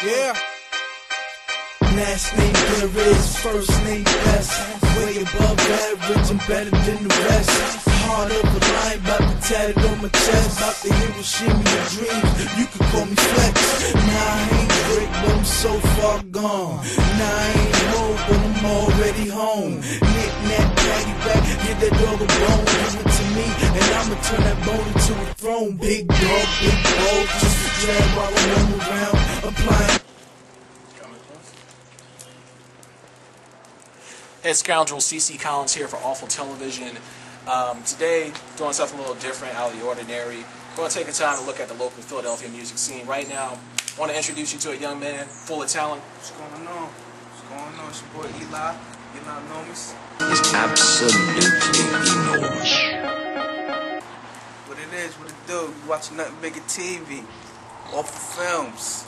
Yeah. Last name Perez, first name best. Way above average and better than the rest. Heart of a lion, about to tat it on my chest. About to Hiroshima your dreams, you can call me Flex. Nah, I ain't great, but I'm so far gone. Nah, I ain't old, but I'm already home. Knick-knack, paddywhack, get that dog a bone. Give it to me, and I'ma turn that bone into a throne. Big dog, big ball, just a drag while I roam around, applying. Hey, Scoundrel, CC Collins here for Awful Television. Today, doing something a little different, out of the ordinary. Going to take a time to look at the local Philadelphia music scene. Right now, I want to introduce you to a young man full of talent. What's going on? What's going on? It's your boy E Normous. It's absolutely enormous. What it is, what it do? You watching nothing big at TV. Awful films.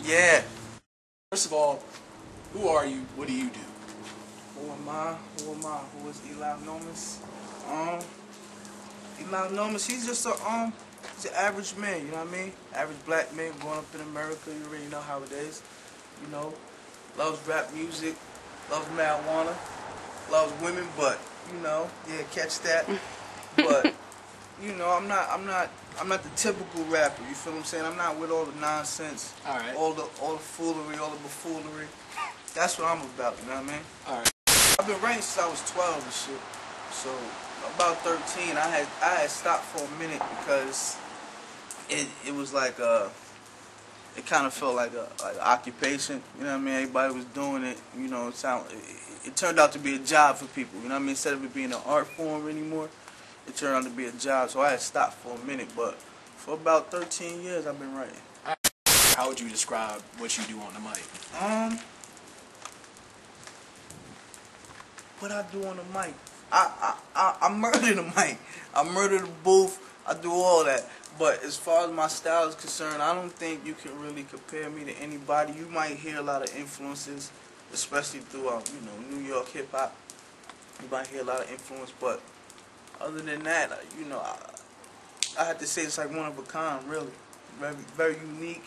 Yeah. First of all, who are you? What do you do? Who am I? Who am I? Who is E Normous? E Normous, he's just he's an average man, you know what I mean? Average black man growing up in America, you already know how it is. You know, loves rap music, loves marijuana, loves women, but you know, yeah, catch that. But you know, I'm not the typical rapper. You feel what I'm saying? I'm not with all the nonsense, all the foolery, all the buffoonery. That's what I'm about. You know what I mean? All right. I've been writing since I was 12 and shit. So about 13, I had stopped for a minute because it was like it kind of felt like an occupation. You know what I mean? Everybody was doing it. You know, it turned out to be a job for people. You know what I mean? Instead of it being an art form anymore, it turned out to be a job. So I had stopped for a minute, but for about 13 years, I've been writing. How would you describe what you do on the mic? What I do on the mic? I murder the mic. I murder the booth. I do all that. But as far as my style is concerned, I don't think you can really compare me to anybody. You might hear a lot of influences, especially throughout, you know, New York hip hop. You might hear a lot of influence, but other than that, you know, I have to say it's like one of a kind, really. Very, very unique.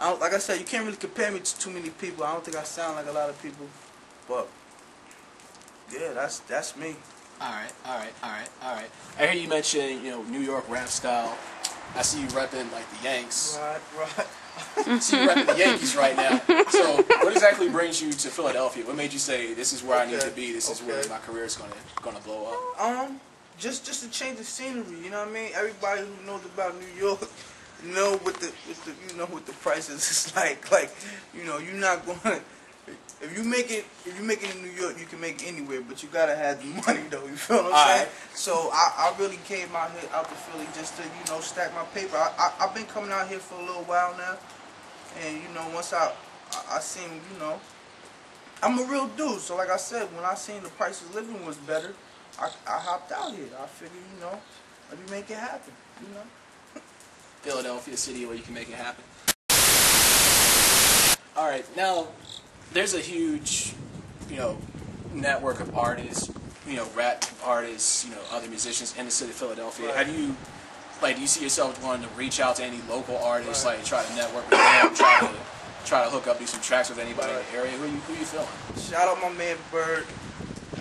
Like I said, you can't really compare me to too many people. I don't think I sound like a lot of people, but yeah, that's me. All right. I hear you mention, you know, New York rap style. I see you repping like the Yanks. Right. I see you repping the Yankees right now. So, what exactly brings you to Philadelphia? What made you say this is where I need to be? This is where my career is gonna blow up. Just to change the scenery. You know what I mean? Everybody who knows about New York know what the prices is like. Like, you know, you're not going. If you make it in New York, you can make it anywhere, but you gotta have the money though. You feel what I'm saying? So I really came out to Philly just to, you know, stack my paper. I've been coming out here for a little while now, and you know, once I seen, you know, I'm a real dude. So like I said, when I seen the price of living was better, I hopped out here. I figured, you know, let me make it happen. You know, Philadelphia, city where you can make it happen. All right, now. There's a huge, you know, network of artists, you know, rap artists, you know, other musicians in the city of Philadelphia. Right. How do you, like, do you see yourself wanting to reach out to any local artists, like, try to network with them, try to hook up, do some tracks with anybody in the area? Who you feeling? Shout out my man Bird.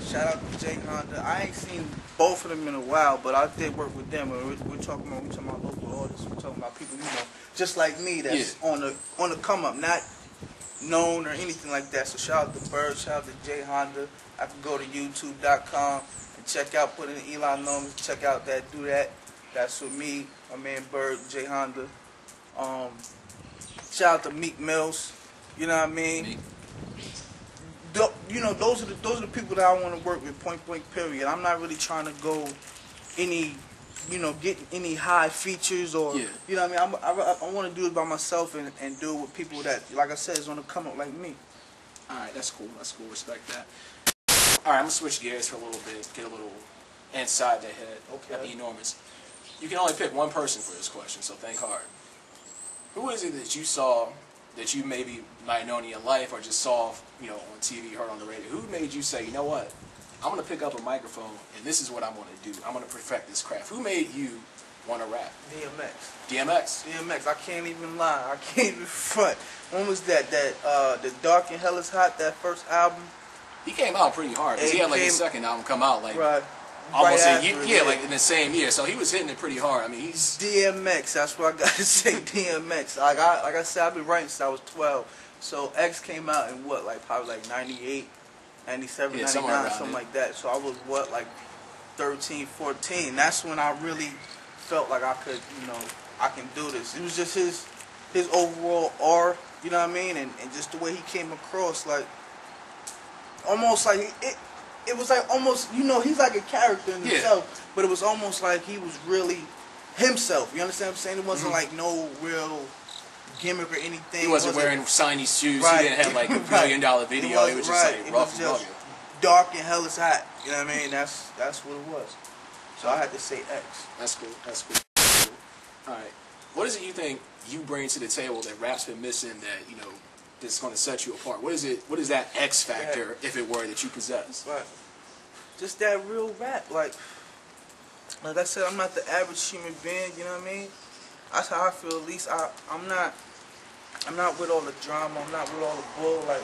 Shout out to Jay Honda. I ain't seen both of them in a while, but I did work with them. We're talking about local artists. We're talking about people, you know, just like me that's on the come up, not known or anything like that. So shout out to Bird, shout out to Jay Honda. I can go to youtube.com and check out, put in E Normous, check out that, do that. That's with me, my man Bird, Jay Honda. Shout out to Meek Mills. You know what I mean? You know, those are the people that I want to work with, point blank period. I'm not really trying to go any, you know, get any high features or, you know what I mean? I want to do it by myself and do it with people that, like I said, is on the come up like me. Alright, that's cool, respect that. Alright, I'm going to switch gears for a little bit, get a little inside the head of E Normous. You can only pick one person for this question, so think hard. Who is it that you saw, that you maybe might have known in your life or just saw, you know, on TV, heard on the radio? Who made you say, you know what, I'm going to pick up a microphone and this is what I'm going to do. I'm going to perfect this craft. Who made you want to rap? DMX. I can't even lie. I can't even front. When was that? The Dark and Hell is Hot, that first album? He came out pretty hard, because he had like his second album come out like right almost a year, after, like in the same year. So he was hitting it pretty hard. I mean, he's DMX. That's what I gotta say. DMX. Like I said, I've been writing since I was 12. So X came out in what, like probably like 98, 97, 99, something like that. So I was what, like 13, 14. That's when I really felt like I could, I can do this. It was just his overall aura, you know what I mean, and just the way he came across, like almost like it was like almost, he's like a character in himself, but it was almost like he was really himself. You understand what I'm saying? It wasn't like no real gimmick or anything. He wasn't wearing shiny shoes. Right. He didn't have like a $1 million video. It was just like rough and rugged. Dark and Hell is Hot. You know what I mean? That's what it was. So I had to say X. That's cool. All right. What is it you think you bring to the table that rap's been missing that, that's going to set you apart? What is it? What is that X factor, if it were, that you possess? Right. Just that real rap. Like I said, I'm not the average human being. You know what I mean? That's how I feel. At least I'm not with all the drama. I'm not with all the bull. Like,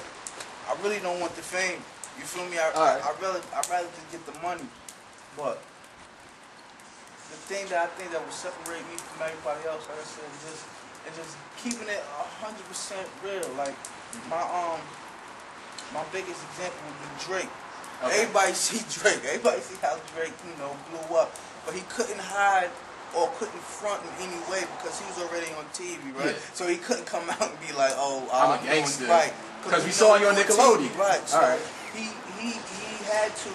I really don't want the fame. You feel me? I'd rather just get the money. But the thing that I think that will separate me from everybody else, like I said, is just keeping it 100% real. Like my biggest example would be Drake. Okay. Everybody see Drake. Everybody see how Drake, blew up. But he couldn't hide or couldn't front in any way because he was already on TV, right? Yeah. So he couldn't come out and be like, "Oh, I'm a gangster," right? Because we saw you on Nickelodeon, TV, right? So right. he had to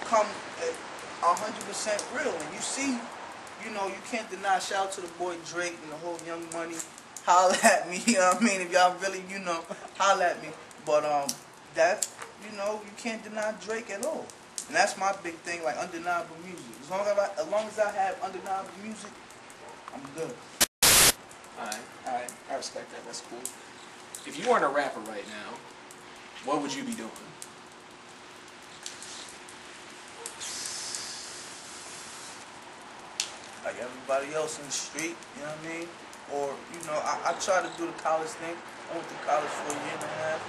come 100% real, and you see, you can't deny. Shout out to the boy Drake and the whole Young Money. Holla at me, you know what I mean? If y'all really, holla at me. But that, you can't deny Drake at all. And that's my big thing, like undeniable music. As long as I have undeniable music, I'm good. Alright. I respect that. That's cool. If you weren't a rapper right now, what would you be doing? Like everybody else in the street, you know what I mean? Or, I try to do the college thing. I went to college for a year and a half.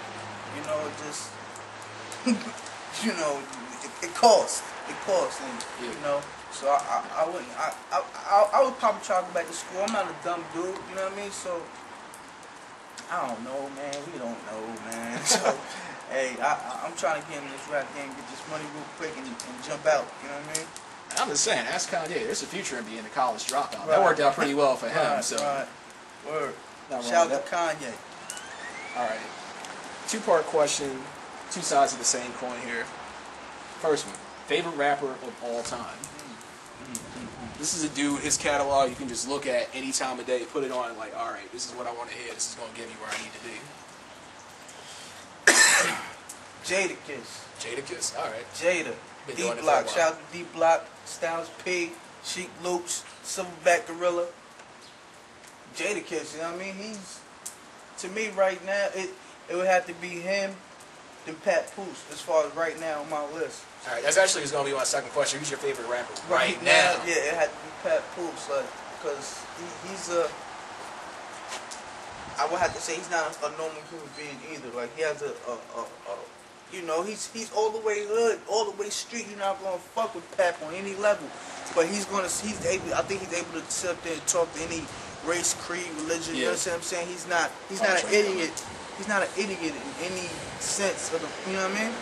It just, it costs. And, so I wouldn't, I would probably try to go back to school. I'm not a dumb dude, you know what I mean? So, I don't know, man. We don't know, man. So, hey, I'm trying to get in this rap game, get this money real quick, and jump out, you know what I mean? I'm just saying, ask Kanye. There's a future in being a college dropout. Right. That worked out pretty well for him. Right. Word. Shout out to Kanye. All right. Two-part question, two sides of the same coin here. First one, favorite rapper of all time. This is a dude, his catalog, you can just look at any time of day, put it on, like, all right, this is what I want to hear. This is going to get me where I need to be. Jadakiss, all right. Jada. D-Block, shout out to D-Block, Styles P, Chic Loops, Silverback Gorilla. Jadakiss, you know what I mean? He's, to me right now, it would have to be him, then Papoose, as far as right now on my list. All right, that's actually going to be my second question. Who's your favorite rapper right now? Yeah, it had to be Papoose, because he's a, I would have to say he's not a normal human being either. Like, he has he's all the way hood, all the way street. You're not gonna fuck with Pap on any level, but I think he's able to sit up there and talk to any race, creed, religion. Yeah. You know what I'm saying? He's not an idiot. He's not an idiot in any sense of the, you know what I mean?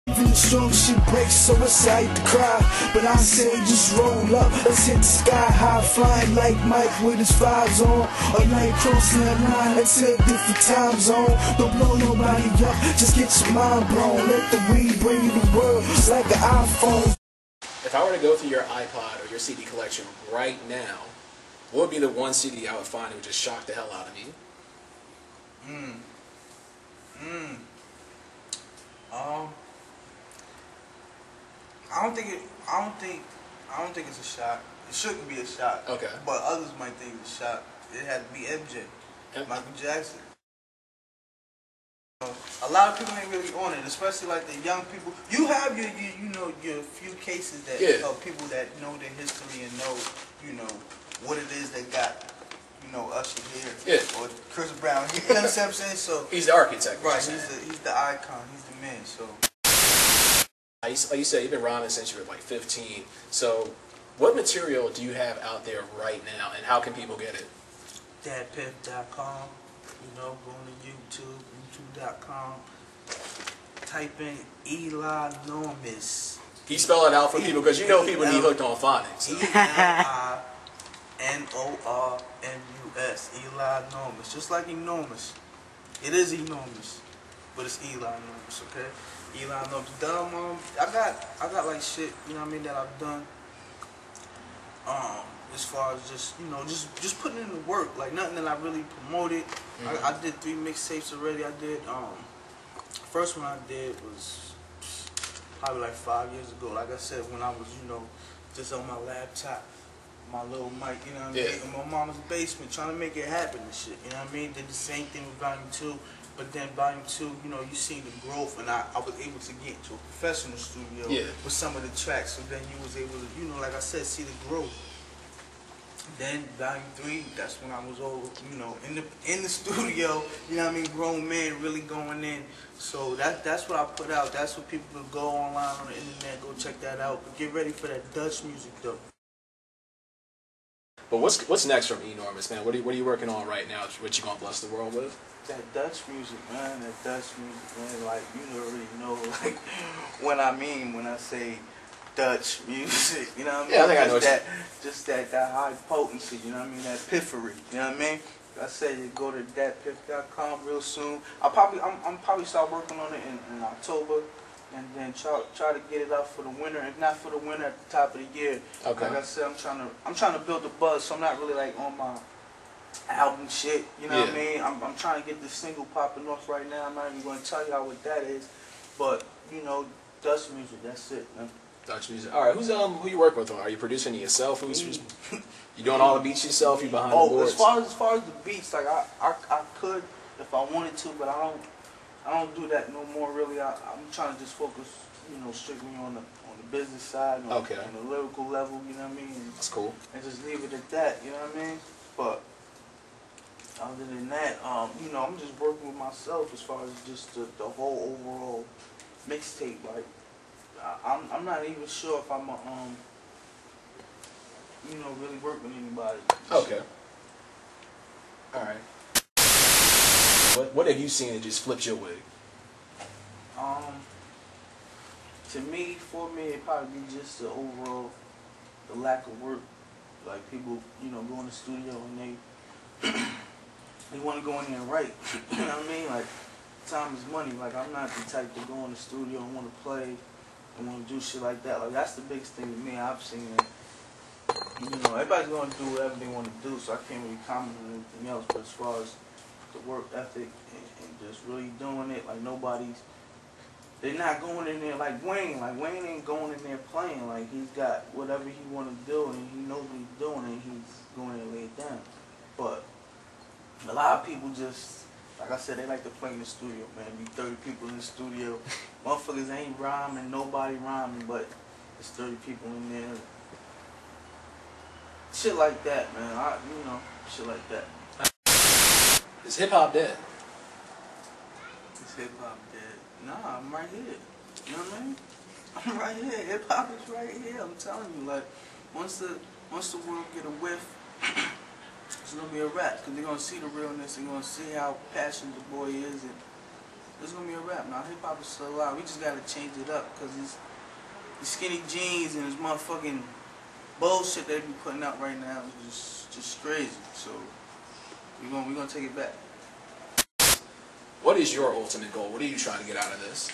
Even the strong shit breaks, so it's right to cry. But I say just roll up, let's hit the sky high, flying like Mike with his vibes on. A night crossing the line, let's hit different time zone. Don't blow nobody up, just get your mind blown. Let the weed bring you the world, it's like an iPhone. If I were to go through your iPod or your CD collection right now, what would be the one CD I would find that would just shock the hell out of me? I don't think it's a shot. It shouldn't be a shot. Okay. But others might think it's a shot. It had to be MJ. Michael Jackson. A lot of people ain't really on it, especially like the young people. You have your your few cases that of people that know their history and know what it is they got Usher here or Chris Brown here. You know what I'm saying? So he's the architect, right? He's the icon. He's the man. So like you said, you've been rhyming since you were like 15. So what material do you have out there right now, and how can people get it? datpiff.com. Go on to YouTube, youtube.com. Type in E Normous. Can you spell it out for people? Because people need hooked on phonics. ELINORMUS. Eli Normus. Just like enormous. It is enormous. But it's Eli Normus, okay? Eli Normus. I got like shit, that I've done. As far as just putting in the work, like nothing that I really promoted. I did 3 mixtapes already. I did first one I did was probably like 5 years ago. Like I said, when I was just on my laptop, my little mic, in my mama's basement, trying to make it happen and shit. Did the same thing with Volume 2, but then Volume 2, you see the growth, and I was able to get into a professional studio with some of the tracks. So then you was able to, like I said, see the growth. Then Volume 3, that's when I was all, in the studio, grown man really going in. So that's what I put out. That's what people can go online on the internet, go check that out. But get ready for that Dutch music though. But what's next from E Normous, man? What are you working on right now? What you gonna bless the world with? That Dutch music, man. That Dutch music, man. Like you already know, like when I say Dutch music, you know what I mean? Yeah, I think I know just that high potency, you know what I mean? That piffery, you know what I mean? I said you go to datpiff.com real soon. I'm probably start working on it in October, and then try to get it out for the winter. If not for the winter, at the top of the year. Okay. Like I said, I'm trying to build the buzz, so I'm not really like on my album shit. You know what I mean? I'm trying to get this single popping off right now. I'm not even going to tell y'all what that is, but Dutch music. That's it, man. Dutch music. All right, who you working with? Are you producing it yourself? You doing all the beats yourself? You behind the boards? As far as the beats, like I could if I wanted to, but I don't do that no more. Really, I'm trying to just focus, strictly on the business side, on the lyrical level. You know what I mean? That's cool. And just leave it at that. You know what I mean? But other than that, I'm just working with myself as far as just the whole overall mixtape. Like I'm not even sure if I'm really work with anybody. Okay. All right. What have you seen that just flipped your way? For me, it'd probably be just the overall, the lack of work. Like people, go in the studio and they want to go in there and write. You know what I mean? Like time is money. Like I'm not the type to go in the studio and want to play and want to do shit like that. Like that's the biggest thing to me. I've seen it. Everybody's going to do whatever they want to do, so I can't really comment on anything else. But as far as the work ethic and just really doing it, like they're not going in there like Wayne. Like Wayne ain't going in there playing. Like he's got whatever he want to do and he knows what he's doing and he's going to lay it down. But a lot of people just, like I said, they like to play in the studio, man. Be 30 people in the studio. Motherfuckers ain't rhyming, nobody rhyming, but there's 30 people in there. Shit like that, man. Shit like that. Is hip hop dead? Is hip hop dead? Nah, I'm right here. You know what I mean? I'm right here. Hip hop is right here. I'm telling you, like once the world get a whiff, it's gonna be a wrap. Cause they're gonna see the realness. They're gonna see how passionate the boy is, and it's gonna be a wrap. Now hip hop is still alive. We just gotta change it up, cause these skinny jeans and this motherfucking bullshit they be putting out right now is just crazy. So we're gonna take it back. What is your ultimate goal? What are you trying to get out of this?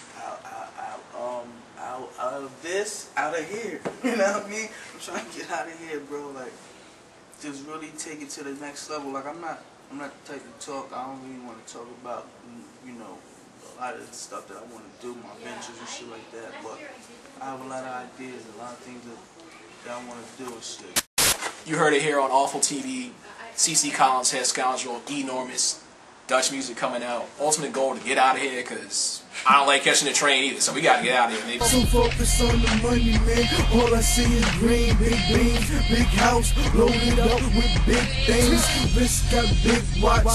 Out of here. You know what I mean? I'm trying to get out of here, bro. Like, just really take it to the next level. Like, I'm not the type to talk. I don't really want to talk about, a lot of the stuff that I want to do, my ventures and shit like that. But I have a lot of ideas, a lot of things that I want to do and shit. You heard it here on Awful TV. CC Collins, Head Scoundrel, E Normous. Dutch music coming out. Ultimate goal to get out of here because I don't like catching the train either, so we gotta get out of here. So focused on the money, man. All I see is green, big beans, big house, loaded up with big things. Wrist got big watch.